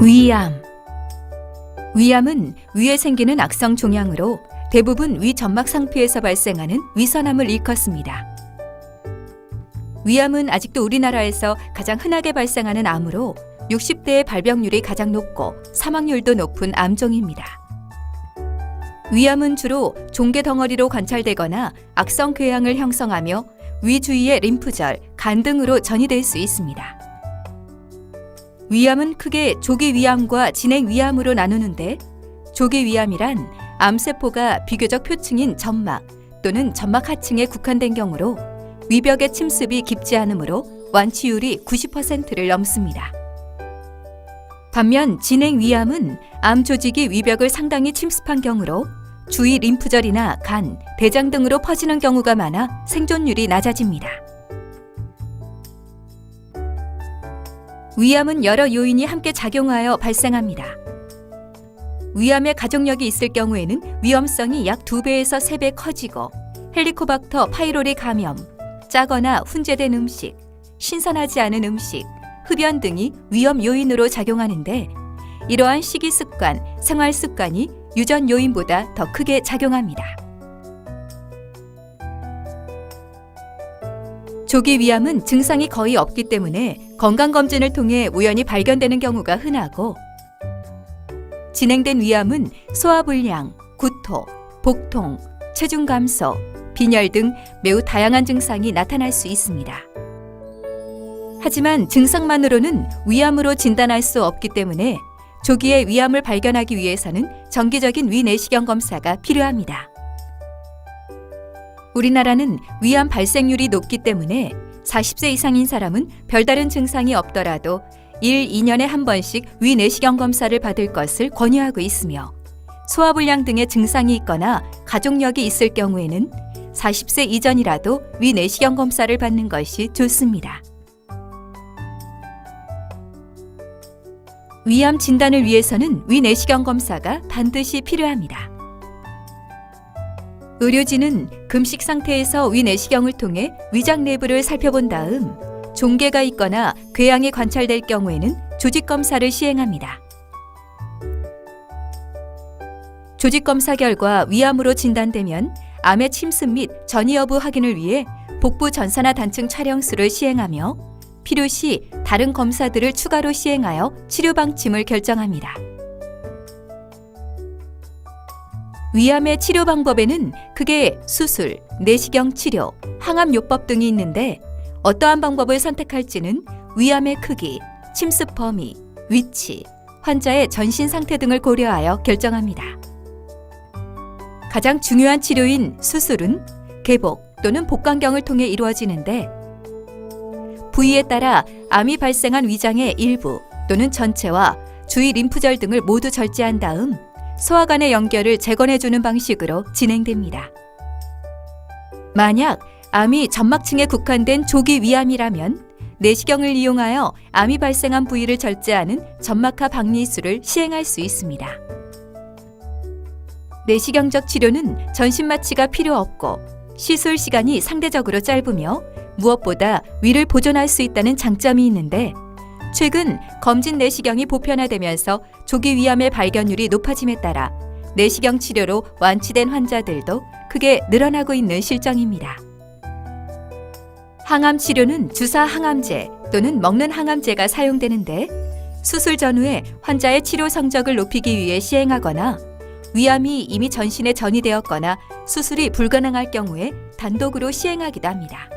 위암. 위암은 위에 생기는 악성 종양으로 대부분 위 점막 상피에서 발생하는 위선암을 일컫습니다. 위암은 아직도 우리나라에서 가장 흔하게 발생하는 암으로 60대의 발병률이 가장 높고 사망률도 높은 암종입니다. 위암은 주로 종괴 덩어리로 관찰되거나 악성 궤양을 형성하며 위 주위의 림프절, 간 등으로 전이될 수 있습니다. 위암은 크게 조기 위암과 진행 위암으로 나누는데, 조기 위암이란 암세포가 비교적 표층인 점막 또는 점막 하층에 국한된 경우로 위벽의 침습이 깊지 않으므로 완치율이 90%를 넘습니다. 반면 진행 위암은 암 조직이 위벽을 상당히 침습한 경우로 주위 림프절이나 간, 대장 등으로 퍼지는 경우가 많아 생존율이 낮아집니다. 위암은 여러 요인이 함께 작용하여 발생합니다. 위암의 가족력이 있을 경우에는 위험성이 약 2배에서 3배 커지고, 헬리코박터 파이로리 감염, 짜거나 훈제된 음식, 신선하지 않은 음식, 흡연 등이 위험 요인으로 작용하는데, 이러한 식이 습관, 생활 습관이 유전 요인보다 더 크게 작용합니다. 조기 위암은 증상이 거의 없기 때문에 건강검진을 통해 우연히 발견되는 경우가 흔하고, 진행된 위암은 소화불량, 구토, 복통, 체중 감소, 빈혈 등 매우 다양한 증상이 나타날 수 있습니다. 하지만 증상만으로는 위암으로 진단할 수 없기 때문에 조기에 위암을 발견하기 위해서는 정기적인 위내시경 검사가 필요합니다. 우리나라는 위암 발생률이 높기 때문에 40세 이상인 사람은 별다른 증상이 없더라도 1, 2년에 한 번씩 위내시경 검사를 받을 것을 권유하고 있으며, 소화불량 등의 증상이 있거나 가족력이 있을 경우에는 40세 이전이라도 위내시경 검사를 받는 것이 좋습니다. 위암 진단을 위해서는 위내시경 검사가 반드시 필요합니다. 의료진은 금식 상태에서 위내시경을 통해 위장 내부를 살펴본 다음 종괴가 있거나 궤양이 관찰될 경우에는 조직검사를 시행합니다. 조직검사 결과 위암으로 진단되면 암의 침습 및 전이 여부 확인을 위해 복부 전산화 단층 촬영술을 시행하며 필요시 다른 검사들을 추가로 시행하여 치료 방침을 결정합니다. 위암의 치료 방법에는 크게 수술, 내시경 치료, 항암요법 등이 있는데, 어떠한 방법을 선택할지는 위암의 크기, 침습 범위, 위치, 환자의 전신 상태 등을 고려하여 결정합니다. 가장 중요한 치료인 수술은 개복 또는 복강경을 통해 이루어지는데, 부위에 따라 암이 발생한 위장의 일부 또는 전체와 주위 림프절 등을 모두 절제한 다음 소화관의 연결을 재건해주는 방식으로 진행됩니다. 만약 암이 점막층에 국한된 조기 위암이라면 내시경을 이용하여 암이 발생한 부위를 절제하는 점막하 박리술을 시행할 수 있습니다. 내시경적 치료는 전신 마취가 필요 없고 시술 시간이 상대적으로 짧으며 무엇보다 위를 보존할 수 있다는 장점이 있는데, 최근 검진 내시경이 보편화되면서 조기 위암의 발견율이 높아짐에 따라 내시경 치료로 완치된 환자들도 크게 늘어나고 있는 실정입니다. 항암 치료는 주사 항암제 또는 먹는 항암제가 사용되는데, 수술 전후에 환자의 치료 성적을 높이기 위해 시행하거나 위암이 이미 전신에 전이되었거나 수술이 불가능할 경우에 단독으로 시행하기도 합니다.